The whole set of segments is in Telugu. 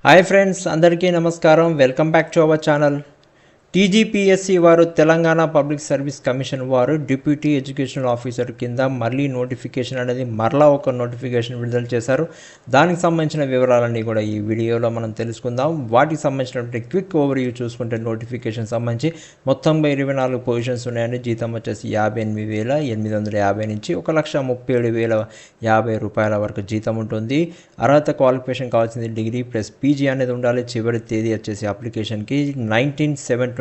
హాయ్ ఫ్రెండ్స్, అందరికీ నమస్కారం. Welcome back to our channel. TGPSC వారు తెలంగాణ పబ్లిక్ సర్వీస్ కమిషన్ వారు డిప్యూటీ ఎడ్యుకేషనల్ ఆఫీసర్ కింద మళ్ళీ నోటిఫికేషన్ అనేది మరలా ఒక నోటిఫికేషన్ విడుదల చేశారు. దానికి సంబంధించిన వివరాలన్నీ కూడా ఈ వీడియోలో మనం తెలుసుకుందాం. వాటికి సంబంధించినటువంటి క్విక్ ఓవర్వ్యూ చూసుకుంటే నోటిఫికేషన్ సంబంధించి మొత్తంగా 24 పొజిషన్స్ ఉన్నాయండి. జీతం వచ్చేసి 58,850 నుంచి 1,37,050 రూపాయల వరకు జీతం ఉంటుంది. అర్హత క్వాలిఫికేషన్ కావాల్సింది డిగ్రీ ప్లస్ పీజీ అనేది ఉండాలి. చివరి తేదీ వచ్చేసి అప్లికేషన్కి 19/7/2026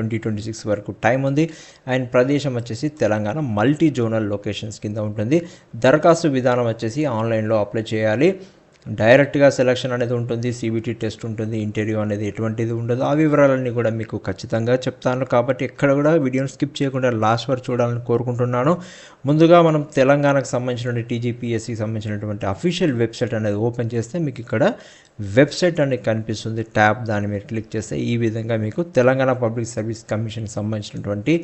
వరకు టైం ఉంది. అండ్ ప్రదేశం వచ్చేసి తెలంగాణ మల్టీ జోనల్ లొకేషన్స్ కింద ఉంటుంది. దరఖాస్తు విధానం వచ్చేసి ఆన్లైన్లో అప్లై చేయాలి. డైరెక్ట్గా సెలక్షన్ అనేది ఉంటుంది. సిబిటీ టెస్ట్ ఉంటుంది. ఇంటర్వ్యూ అనేది ఎటువంటిది ఉండదు. ఆ వివరాలన్నీ కూడా మీకు ఖచ్చితంగా చెప్తాను. కాబట్టి ఎక్కడ కూడా వీడియోని స్కిప్ చేయకుండా లాస్ట్ వరకు చూడాలని కోరుకుంటున్నాను. ముందుగా మనం తెలంగాణకు సంబంధించిన టీజీపీఎస్సీకి సంబంధించినటువంటి అఫీషియల్ వెబ్సైట్ అనేది ఓపెన్ చేస్తే మీకు ఇక్కడ వెబ్సైట్ అనేది కనిపిస్తుంది. ట్యాబ్ దాన్ని మీరు క్లిక్ చేస్తే ఈ విధంగా మీకు తెలంగాణ పబ్లిక్ సర్వీస్ కమిషన్కి సంబంధించినటువంటి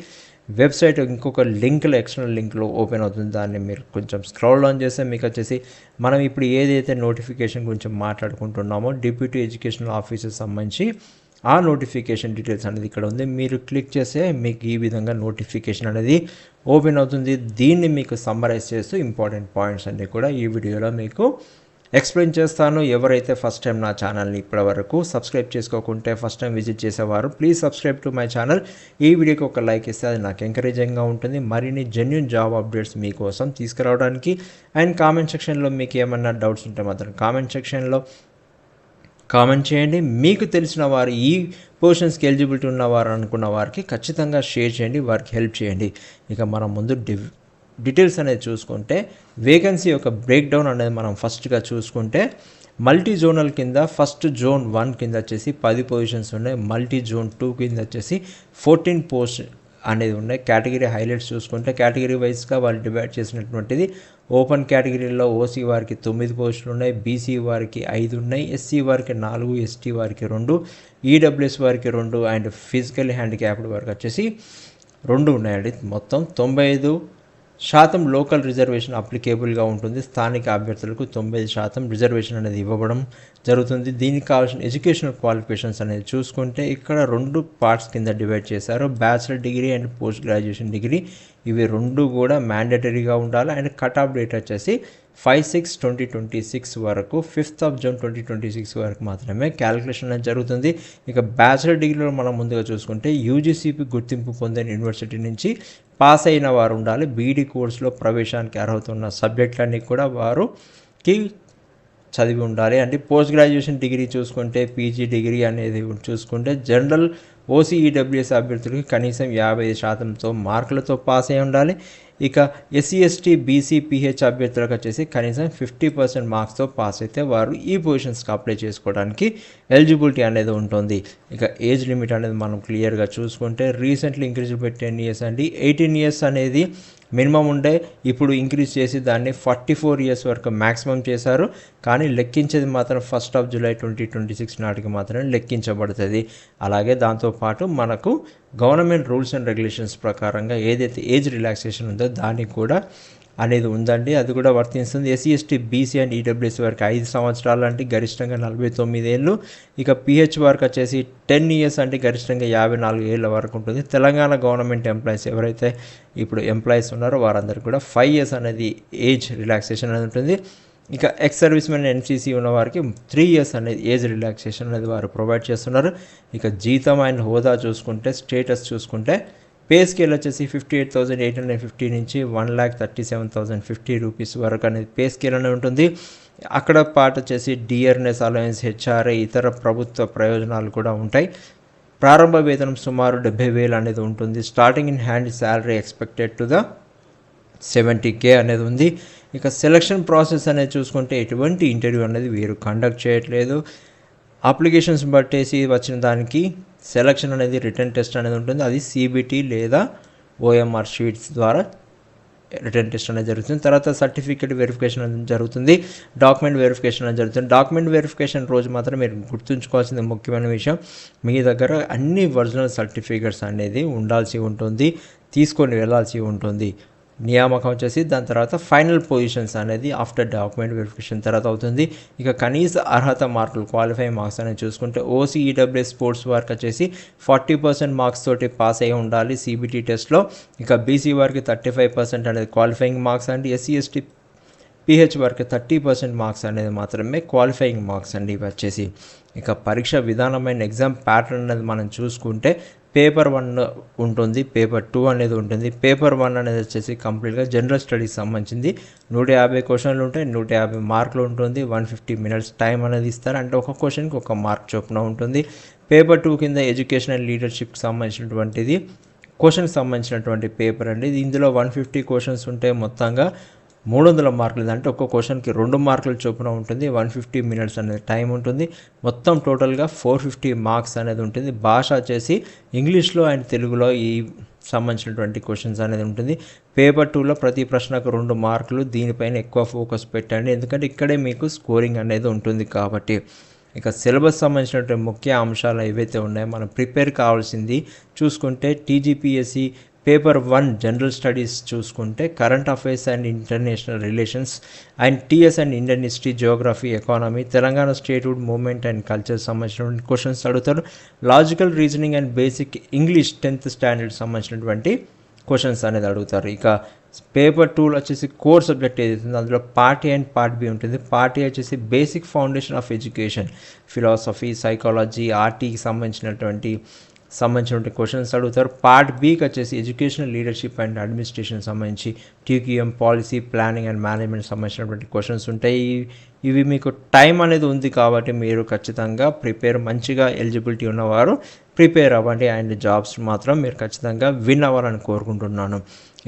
వెబ్సైట్ ఇంకొక లింక్లో ఎక్స్టర్నల్ లింక్లో ఓపెన్ అవుతుంది. దాన్ని మీరు కొంచెం స్క్రోల్ డౌన్ చేస్తే మీకు వచ్చేసి మనం ఇప్పుడు ఏదైతే నోటిఫికేషన్ గురించి మాట్లాడుకుంటున్నామో డిప్యూటీ ఎడ్యుకేషనల్ ఆఫీసర్ సంబంధించి ఆ నోటిఫికేషన్ డీటెయిల్స్ అనేది ఇక్కడ ఉంది. మీరు క్లిక్ చేస్తే మీకు ఈ విధంగా నోటిఫికేషన్ అనేది ఓపెన్ అవుతుంది. దీన్ని మీకు సమ్మరైజ్ చేస్తూ ఇంపార్టెంట్ పాయింట్స్ అన్నీ కూడా ఈ వీడియోలో మీకు ఎక్స్ప్లెయిన్ చేస్తాను. ఎవరైతే ఫస్ట్ టైం నా ఛానల్ని ఇప్పటివరకు సబ్స్క్రైబ్ చేసుకోకుంటే ఫస్ట్ టైం విజిట్ చేసేవారు please subscribe to my channel. ఈ వీడియోకి ఒక లైక్ ఇస్తే అది నాకు ఎంకరేజింగ్గా ఉంటుంది. మరిన్ని జెన్యూన్ జాబ్ అప్డేట్స్ మీకోసం తీసుకురావడానికి. అండ్ కామెంట్ సెక్షన్లో మీకు ఏమన్నా డౌట్స్ ఉంటే మాత్రం కామెంట్ సెక్షన్లో కామెంట్ చేయండి. మీకు తెలిసిన వారు ఈ పొజిషన్స్కి ఎలిజిబిలిటీ ఉన్నవారు అనుకున్న వారికి ఖచ్చితంగా షేర్ చేయండి, వారికి హెల్ప్ చేయండి. ఇక మనం ముందు డీటెయిల్స్ అనేది చూసుకుంటే వేకెన్సీ యొక్క బ్రేక్ డౌన్ అనేది మనం ఫస్ట్గా చూసుకుంటే మల్టీ జోనల్ కింద ఫస్ట్ జోన్ 1 కింద వచ్చేసి 10 పొజిషన్స్ ఉన్నాయి. మల్టీ జోన్ 2 కింద వచ్చేసి 14 పోస్ట్ అనేది ఉన్నాయి. కేటగిరీ హైలైట్స్ చూసుకుంటే కేటగిరీ వైజ్గా వాళ్ళు డివైడ్ చేసినటువంటిది ఓపెన్ కేటగిరీలో ఓసీ వారికి 9 పోస్టులు ఉన్నాయి, బీసీ వారికి 5 ఉన్నాయి, ఎస్సీ వారికి 4, ఎస్టీ వారికి 2, ఈడబ్ల్యూఎస్ వారికి 2 అండ్ ఫిజికల్ హ్యాండిక్యాప్డ్ వారికి వచ్చేసి 2 ఉన్నాయండి. మొత్తం 95% లోకల్ రిజర్వేషన్ అప్లికేబుల్గా ఉంటుంది. స్థానిక అభ్యర్థులకు 90% రిజర్వేషన్ అనేది ఇవ్వడం జరుగుతుంది. దీనికి కావాల్సిన ఎడ్యుకేషనల్ క్వాలిఫికేషన్స్ అనేది చూసుకుంటే ఇక్కడ 2 పార్ట్స్ కింద డివైడ్ చేశారు. Bachelor degree and post graduation degree ఇవి 2 కూడా మ్యాండేటరీగా ఉండాలి. అండ్ కట్ ఆఫ్ డేట్ వచ్చేసి 5/6/2026 వరకు 5th June 2026 వరకు మాత్రమే క్యాలిక్యులేషన్ అనేది జరుగుతుంది. ఇక బ్యాచిలర్ డిగ్రీలో మనం ముందుగా చూసుకుంటే యూజీసీపీ గుర్తింపు పొందిన యూనివర్సిటీ నుంచి పాస్ అయిన వారు ఉండాలి. బీఈడీ కోర్సులో ప్రవేశానికి అర్హత ఉన్న సబ్జెక్టులన్నీ కూడా వారికి చదివి ఉండాలి. అంటే పోస్ట్ గ్రాడ్యుయేషన్ డిగ్రీ చూసుకుంటే పీజీ డిగ్రీ అనేది చూసుకుంటే జనరల్ ఓసీఈడబ్ల్యూఎస్ అభ్యర్థులకి కనీసం 55% మార్కులతో పాస్ అయి ఉండాలి. ఇక ఎస్సీ ఎస్టీ బీసీ పీహెచ్ అభ్యర్థులకు వచ్చేసి కనీసం 50% మార్క్స్తో పాస్ అయితే వారు ఈ పొజిషన్స్కి అప్లై చేసుకోవడానికి ఎలిజిబిలిటీ అనేది ఉంటుంది. ఇక ఏజ్ లిమిట్ అనేది మనం క్లియర్గా చూసుకుంటే రీసెంట్లీ ఇంక్రీజ్ బై 10 years అండి. 18 years అనేది మినిమం ఉండే, ఇప్పుడు ఇంక్రీజ్ చేసి దాన్ని 44 years వరకు మ్యాక్సిమం చేశారు. కానీ లెక్కించేది మాత్రం 1st July 2026 నాటికి మాత్రమే లెక్కించబడుతుంది. అలాగే దాంతోపాటు మనకు గవర్నమెంట్ రూల్స్ అండ్ రెగ్యులేషన్స్ ప్రకారంగా ఏదైతే ఏజ్ రిలాక్సేషన్ ఉందో దానికి కూడా అనేది ఉందండి, అది కూడా వర్తిస్తుంది. SC ST BC and EWS వారికి 5 సంవత్సరాలు అంటే గరిష్టంగా 49 ఏళ్ళు. ఇక పిహెచ్ వారికి వచ్చేసి 10 years అంటే గరిష్టంగా 54 ఏళ్ళ వరకు ఉంటుంది. తెలంగాణ గవర్నమెంట్ ఎంప్లాయీస్ ఎవరైతే ఇప్పుడు ఎంప్లాయీస్ ఉన్నారో వారందరికీ కూడా 5 years అనేది ఏజ్ రిలాక్సేషన్ అనేది ఉంటుంది. ఇక ఎక్స్ సర్వీస్ మెన్ ఎన్సీసీ ఉన్న వారికి 3 years అనేది ఏజ్ రిలాక్సేషన్ అనేది వారు ప్రొవైడ్ చేస్తున్నారు. ఇక జీతం అండ్ హోదా చూసుకుంటే స్టేటస్ చూసుకుంటే పే స్కేల్ వచ్చేసి 58,850 నుంచి 1,37,050 రూపీస్ వరకు అనేది పే స్కేల్ అనేది ఉంటుంది. అక్కడ పాటు వచ్చేసి డిఆర్ఎన్ఎస్ అలవెన్స్, హెచ్ఆర్ఏ, ఇతర ప్రభుత్వ ప్రయోజనాలు కూడా ఉంటాయి. ప్రారంభ వేతనం సుమారు 70,000 అనేది ఉంటుంది. Starting in hand salary expected to the 70K అనేది ఉంది. ఇక సెలక్షన్ ప్రాసెస్ అనేది చూసుకుంటే ఎటువంటి ఇంటర్వ్యూ అనేది వీరు కండక్ట్ చేయట్లేదు. అప్లికేషన్స్ బట్టేసి వచ్చిన దానికి సెలక్షన్ అనేది రిటర్న్ టెస్ట్ అనేది ఉంటుంది. అది సిబిటీ లేదా ఓఎంఆర్ షీట్స్ ద్వారా రిటర్న్ టెస్ట్ అనేది జరుగుతుంది. తర్వాత సర్టిఫికేట్ వెరిఫికేషన్ అనేది జరుగుతుంది. డాక్యుమెంట్ వెరిఫికేషన్ అనేది జరుగుతుంది. డాక్యుమెంట్ వెరిఫికేషన్ రోజు మాత్రం మీరు గుర్తుంచుకోవాల్సిన ముఖ్యమైన విషయం, మీ దగ్గర అన్ని ఒరిజినల్ సర్టిఫికేట్స్ అనేది ఉండాల్సి ఉంటుంది, తీసుకొని వెళ్ళాల్సి ఉంటుంది. నియామకం వచ్చేసి దాని తర్వాత ఫైనల్ పొజిషన్స్ అనేది ఆఫ్టర్ డాక్యుమెంట్ వెరిఫికేషన్ తర్వాత అవుతుంది. ఇక కనీస అర్హత మార్కులు క్వాలిఫైయింగ్ మార్క్స్ అనేది చూసుకుంటే ఓసీ ఈడబ్ల్యూఎస్ స్పోర్ట్స్ వారికి వచ్చేసి 40% మార్క్స్ తోటి పాస్ అయి ఉండాలి సిబిటీ టెస్ట్లో. ఇక బీసీ వారికి 35% అనేది క్వాలిఫైయింగ్ మార్క్స్ అండి. ఎస్సీ ఎస్టీ పిహెచ్ వారికి 30% మార్క్స్ అనేది మాత్రమే క్వాలిఫైయింగ్ మార్క్స్ అండి ఇవి వచ్చేసి. ఇక పరీక్ష విధానమైన ఎగ్జామ్ ప్యాటర్న్ అనేది మనం చూసుకుంటే పేపర్ 1 ఉంటుంది, పేపర్ 2 అనేది ఉంటుంది. పేపర్ 1 అనేది వచ్చేసి కంప్లీట్గా జనరల్ స్టడీస్ సంబంధించింది. 150 క్వశ్చన్లు ఉంటాయి, 150 మార్కులు ఉంటుంది, 150 మినిట్స్ టైం అనేది ఇస్తారు. అంటే ఒక క్వశ్చన్కి ఒక మార్క్ చొప్పున ఉంటుంది. పేపర్ 2 కింద ఎడ్యుకేషన్ అండ్ లీడర్షిప్కి సంబంధించినటువంటిది క్వశ్చన్కి సంబంధించినటువంటి పేపర్ అండి. ఇందులో 150 క్వశ్చన్స్ ఉంటే మొత్తంగా 300 మార్కులు, అంటే ఒక్క క్వశ్చన్కి 2 మార్కుల చొప్పున ఉంటుంది. 150 మినిట్స్ అనేది టైం ఉంటుంది. మొత్తం టోటల్గా 450 మార్క్స్ అనేది ఉంటుంది. భాష వచ్చేసి ఇంగ్లీష్లో అండ్ తెలుగులో ఈ సంబంధించినటువంటి క్వశ్చన్స్ అనేది ఉంటుంది. పేపర్ 2లో ప్రతి ప్రశ్నకు 2 మార్కులు. దీనిపైన ఎక్కువ ఫోకస్ పెట్టండి, ఎందుకంటే ఇక్కడే మీకు స్కోరింగ్ అనేది ఉంటుంది కాబట్టి. ఇక సిలబస్ సంబంధించినటువంటి ముఖ్య అంశాలు ఏవైతే ఉన్నాయో మనం ప్రిపేర్ కావాల్సింది చూసుకుంటే టీజీపీఎస్సీ పేపర్ 1 జనరల్ స్టడీస్ చూసుకుంటే current affairs and international relations and TS and Indian history, Geography, economy, Telangana statehood movement and culture సంబంధించినటువంటి క్వశ్చన్స్ అడుగుతారు. Logical reasoning and basic English 10th standard సంబంధించినటువంటి క్వశ్చన్స్ అనేది అడుగుతారు. ఇక పేపర్ 2లో వచ్చేసి కోర్ సబ్జెక్ట్ ఏదైతుందో అందులో part A and part B ఉంటుంది. పార్ట్ ఏ వచ్చేసి basic foundation of education, philosophy, psychology, ఆర్టీకి సంబంధించినటువంటి క్వశ్చన్స్ అడుగుతారు. పార్ట్ బికి వచ్చేసి ఎడ్యుకేషనల్ లీడర్షిప్ అండ్ అడ్మినిస్ట్రేషన్ సంబంధించి TQM, policy, planning and management సంబంధించినటువంటి క్వశ్చన్స్ ఉంటాయి. ఇవి మీకు టైం అనేది ఉంది కాబట్టి మీరు ఖచ్చితంగా మంచిగా ఎలిజిబిలిటీ ఉన్నవారు ప్రిపేర్ అవ్వండి. అండ్ జాబ్స్ మాత్రం మీరు ఖచ్చితంగా విన్ అవ్వాలని కోరుకుంటున్నాను.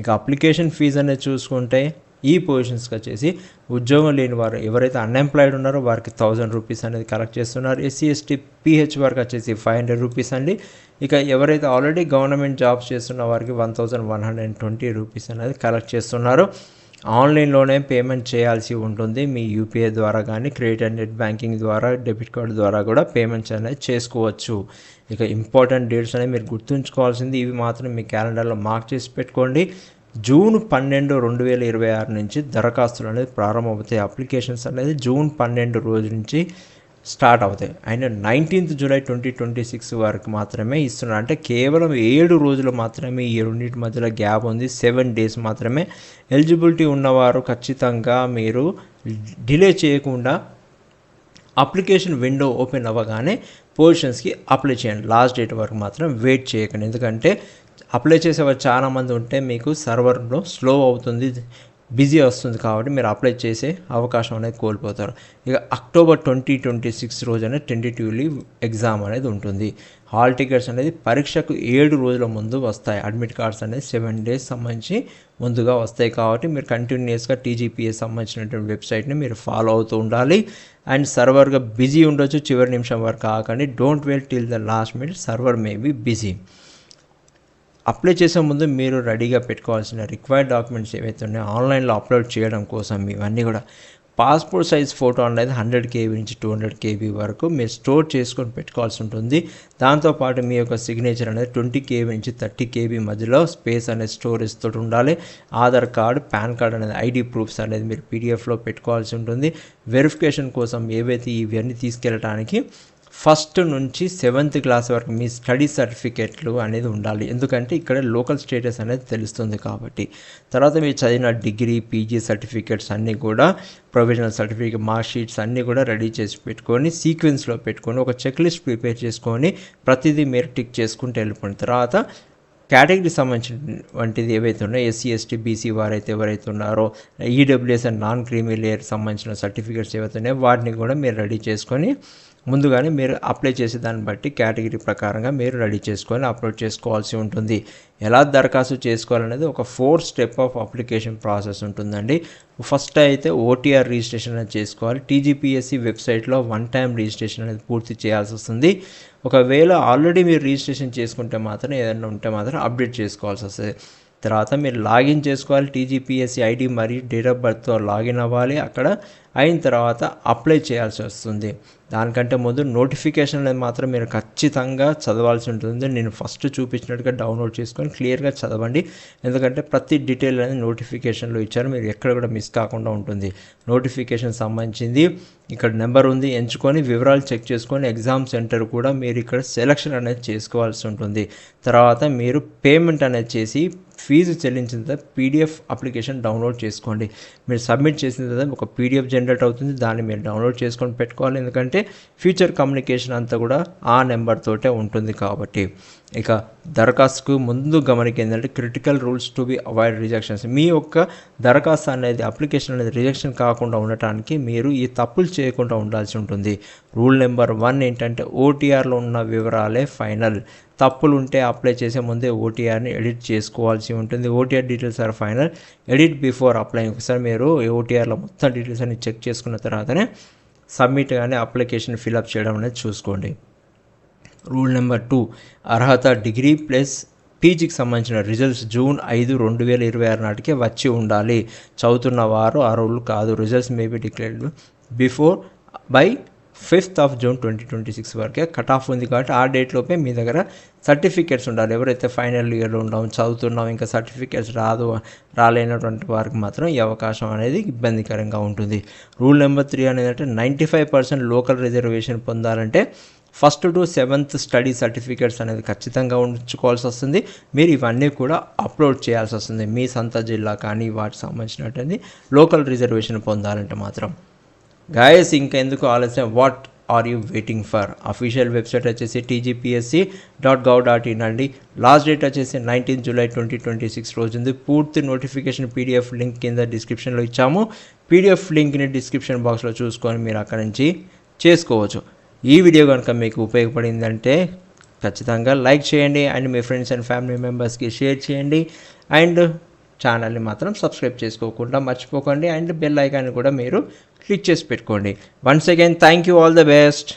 ఇక అప్లికేషన్ ఫీజు అనేది చూసుకుంటే ఈ పొజిషన్స్కి వచ్చేసి ఉద్యోగం లేని వారు ఎవరైతే అన్ఎంప్లాయిడ్ ఉన్నారో వారికి 1000 రూపీస్ అనేది కలెక్ట్ చేస్తున్నారు. ఎస్సీ ఎస్టీ పిహెచ్ వారికి వచ్చేసి 500 రూపీస్ అండి. ఇక ఎవరైతే ఆల్రెడీ గవర్నమెంట్ జాబ్స్ చేస్తున్న వారికి 1120 రూపీస్ అనేది కలెక్ట్ చేస్తున్నారు. ఆన్లైన్లోనే పేమెంట్ చేయాల్సి ఉంటుంది. మీ యూపీఐ ద్వారా కానీ క్రెడిట్ అండ్ నెట్ బ్యాంకింగ్ ద్వారా, డెబిట్ కార్డు ద్వారా కూడా పేమెంట్స్ అనేది చేసుకోవచ్చు. ఇక ఇంపార్టెంట్ డేట్స్ అనేవి మీరు గుర్తుంచుకోవాల్సింది ఇవి మాత్రం మీ క్యాలెండర్లో మార్క్ చేసి పెట్టుకోండి. జూన్ 12, 2026 నుంచి దరఖాస్తులు అనేది ప్రారంభమవుతాయి. అప్లికేషన్స్ అనేది జూన్ 12 రోజు నుంచి స్టార్ట్ అవుతాయి. అయినా 19th జూలై 2026 వరకు మాత్రమే ఇస్తున్నారు. అంటే కేవలం 7 రోజులు మాత్రమే, ఈ రెండింటి మధ్యలో గ్యాప్ ఉంది. 7 days మాత్రమే. ఎలిజిబిలిటీ ఉన్నవారు ఖచ్చితంగా మీరు డిలే చేయకుండా అప్లికేషన్ విండో ఓపెన్ అవ్వగానే పొజిషన్స్కి అప్లై చేయండి. లాస్ట్ డేట్ వరకు మాత్రం వెయిట్ చేయకండి, ఎందుకంటే అప్లై చేసేవారు చాలామంది ఉంటే మీకు సర్వర్లో స్లో అవుతుంది, బిజీ వస్తుంది కాబట్టి మీరు అప్లై చేసే అవకాశం అనేది కోల్పోతారు. ఇక అక్టోబర్ 2026 రోజున టెంటేటివ్లీ ఎగ్జామ్ అనేది ఉంటుంది. హాల్ టికెట్స్ అనేది పరీక్షకు 7 రోజుల ముందు వస్తాయి. అడ్మిట్ కార్డ్స్ అనేది 7 days సంబంధించి ముందుగా వస్తాయి. కాబట్టి మీరు కంటిన్యూస్గా టీజీపీఎస్ సంబంధించినటువంటి వెబ్సైట్ని మీరు ఫాలో అవుతూ ఉండాలి. అండ్ సర్వర్గా బిజీ ఉండొచ్చు, చివరి నిమిషం వరకు కాకండి. Don't wait till the last minute, server may be busy. Apply చేసే ముందు మీరు రెడీగా పెట్టుకోవాల్సిన రిక్వైర్డ్ డాక్యుమెంట్స్ ఏవైతే ఉన్నాయో ఆన్లైన్లో అప్లోడ్ చేయడం కోసం ఇవన్నీ కూడా పాస్పోర్ట్ సైజ్ ఫోటో అనేది 100 KB నుంచి 200 KB వరకు మీరు స్టోర్ చేసుకొని పెట్టుకోవాల్సి ఉంటుంది. దాంతోపాటు మీ యొక్క సిగ్నేచర్ అనేది 20 KB నుంచి 30 KB మధ్యలో స్పేస్ అనేది స్టోరేజ్ తోటి ఉండాలి. ఆధార్ కార్డు, పాన్ కార్డ్ అనేది ఐడి ప్రూఫ్స్ అనేది మీరు పీడిఎఫ్లో పెట్టుకోవాల్సి ఉంటుంది. వెరిఫికేషన్ కోసం ఏవైతే ఇవన్నీ తీసుకెళ్ళడానికి 1st నుంచి 7th క్లాస్ వరకు మీ స్టడీ సర్టిఫికేట్లు అనేది ఉండాలి, ఎందుకంటే ఇక్కడ లోకల్ స్టేటస్ అనేది తెలుస్తుంది కాబట్టి. తర్వాత మీరు చదివిన డిగ్రీ, పీజీ సర్టిఫికేట్స్ అన్నీ కూడా, ప్రొవిజనల్ సర్టిఫికేట్, మార్క్ షీట్స్ అన్నీ కూడా రెడీ చేసి పెట్టుకొని సీక్వెన్స్లో పెట్టుకొని ఒక చెక్ లిస్ట్ ప్రిపేర్ చేసుకొని ప్రతిదీ మీరు టిక్ చేసుకుంటూ వెళ్ళిపోయిన తర్వాత కేటగిరీ సంబంధించినటువంటిది ఏవైతే ఉన్నాయో ఎస్సీ ఎస్టీ బీసీ వారైతే ఎవరైతే ఉన్నారో EWS and non creamy layer సంబంధించిన సర్టిఫికేట్స్ ఏవైతే ఉన్నాయో వాటిని కూడా మీరు రెడీ చేసుకొని ముందుగానే మీరు అప్లై చేసే దాన్ని బట్టి కేటగిరీ ప్రకారంగా మీరు రెడీ చేసుకొని అప్లోడ్ చేసుకోవాల్సి ఉంటుంది. ఎలా దరఖాస్తు చేసుకోవాలనేది ఒక 4 step ఆఫ్ అప్లికేషన్ ప్రాసెస్ ఉంటుందండి. ఫస్ట్ అయితే ఓటీఆర్ రిజిస్ట్రేషన్ అనేది చేసుకోవాలి. టీజీపీఎస్సీ వెబ్సైట్లో 1 time రిజిస్ట్రేషన్ అనేది పూర్తి చేయాల్సి వస్తుంది. ఒకవేళ ఆల్రెడీ మీరు రిజిస్ట్రేషన్ చేసుకుంటే మాత్రం ఏదైనా ఉంటే మాత్రం అప్డేట్ చేసుకోవాల్సి వస్తుంది. తర్వాత మీరు లాగిన్ చేసుకోవాలి. టీజీపీఎస్సీ ఐడి మరియు డేట్ ఆఫ్ బర్త్తో లాగిన్ అవ్వాలి. అక్కడ అయిన తర్వాత అప్లై చేయాల్సి వస్తుంది. దానికంటే ముందు నోటిఫికేషన్ అనేది మాత్రం మీరు ఖచ్చితంగా చదవాల్సి ఉంటుంది. నేను ఫస్ట్ చూపించినట్టుగా డౌన్లోడ్ చేసుకొని క్లియర్గా చదవండి. ఎందుకంటే ప్రతి డీటెయిల్ అనేది నోటిఫికేషన్లో ఇచ్చారు, మీరు ఎక్కడ కూడా మిస్ కాకుండా ఉంటుంది. నోటిఫికేషన్ సంబంధించింది ఇక్కడ నెంబర్ ఉంది, ఎంచుకొని వివరాలు చెక్ చేసుకొని ఎగ్జామ్ సెంటర్ కూడా మీరు ఇక్కడ సెలక్షన్ అనేది చేసుకోవాల్సి ఉంటుంది. తర్వాత మీరు పేమెంట్ అనేది చేసి ఫీజు చెల్లించిన తర్వాత పీడిఎఫ్ అప్లికేషన్ డౌన్లోడ్ చేసుకోండి. మీరు సబ్మిట్ చేసిన తర్వాత ఒక పీడిఎఫ్ జనరేట్ అవుతుంది, దాన్ని మీరు డౌన్లోడ్ చేసుకొని పెట్టుకోవాలి. ఎందుకంటే ఫ్యూచర్ కమ్యూనికేషన్ అంతా కూడా ఆ నెంబర్ తోటే ఉంటుంది కాబట్టి. ఇక దరఖాస్తుకు ముందు గమనిక ఏంటంటే critical rules to be avoid rejections. మీ యొక్క దరఖాస్తు అనేది అప్లికేషన్ అనేది రిజెక్షన్ కాకుండా ఉండటానికి మీరు ఈ తప్పులు చేయకుండా ఉండాల్సి ఉంటుంది. రూల్ నెంబర్ 1 ఏంటంటే ఓటీఆర్లో ఉన్న వివరాలే ఫైనల్. తప్పులు ఉంటే అప్లై చేసే ముందే ఓటీఆర్ని ఎడిట్ చేసుకోవాల్సి ఉంటుంది. OTR details are final, edit before applying. ఒకసారి మీరు ఓటీఆర్లో మొత్తం డీటెయిల్స్ అన్ని చెక్ చేసుకున్న తర్వాతనే సబ్మిట్ కానీ అప్లికేషన్ ఫిల్అప్ చేయడం అనేది చూసుకోండి. రూల్ నెంబర్ 2, అర్హత డిగ్రీ ప్లస్ పీజీకి సంబంధించిన రిజల్ట్స్ జూన్ 5, 2026 నాటికే వచ్చి ఉండాలి. చదువుతున్న వారు అర్హులు కాదు. Results may be declared before by 5th June 2026 వరకే కట్ ఆఫ్ ఉంది కాబట్టి ఆ డేట్లోపే మీ దగ్గర సర్టిఫికేట్స్ ఉండాలి. ఎవరైతే ఫైనల్ ఇయర్లో ఉన్నాం, చదువుతున్నాం, ఇంకా సర్టిఫికేట్స్ రాలేనటువంటి వారికి మాత్రం ఈ అవకాశం అనేది ఇబ్బందికరంగా ఉంటుంది. రూల్ నెంబర్ 3 అనేది 95% లోకల్ రిజర్వేషన్ పొందాలంటే 1st to 7th study certificates అనేది ఖచ్చితంగా ఉంచుకోవాల్సి వస్తుంది. మీరు ఇవన్నీ కూడా అప్లోడ్ చేయాల్సి వస్తుంది. మీ సొంత జిల్లా కానీ వాటికి సంబంధించినటువంటి లోకల్ రిజర్వేషన్ పొందాలంటే మాత్రం. గాయస్ ఇంకా ఎందుకు ఆలస్యం, what are you waiting for? Official website వచ్చేసి tgpsc.gov.in అండి. లాస్ట్ డేట్ వచ్చేసి 19 July 2026 రోజుంది. పూర్తి నోటిఫికేషన్ పీడిఎఫ్ లింక్ కింద డిస్క్రిప్షన్లో ఇచ్చాము. పీడిఎఫ్ లింక్ని డిస్క్రిప్షన్ బాక్స్లో చూసుకొని మీరు అక్కడ నుంచి చేసుకోవచ్చు. ఈ వీడియో కనుక మీకు ఉపయోగపడిందంటే ఖచ్చితంగా లైక్ చేయండి and me friends and family మెంబర్స్కి షేర్ చేయండి. అండ్ ఛానల్ని మాత్రం సబ్స్క్రైబ్ చేసుకోకుండా మర్చిపోకండి. అండ్ బెల్ ఐకాన్ని కూడా మీరు క్లిక్ చేసి పెట్టుకోండి. Once again thank you, all the best.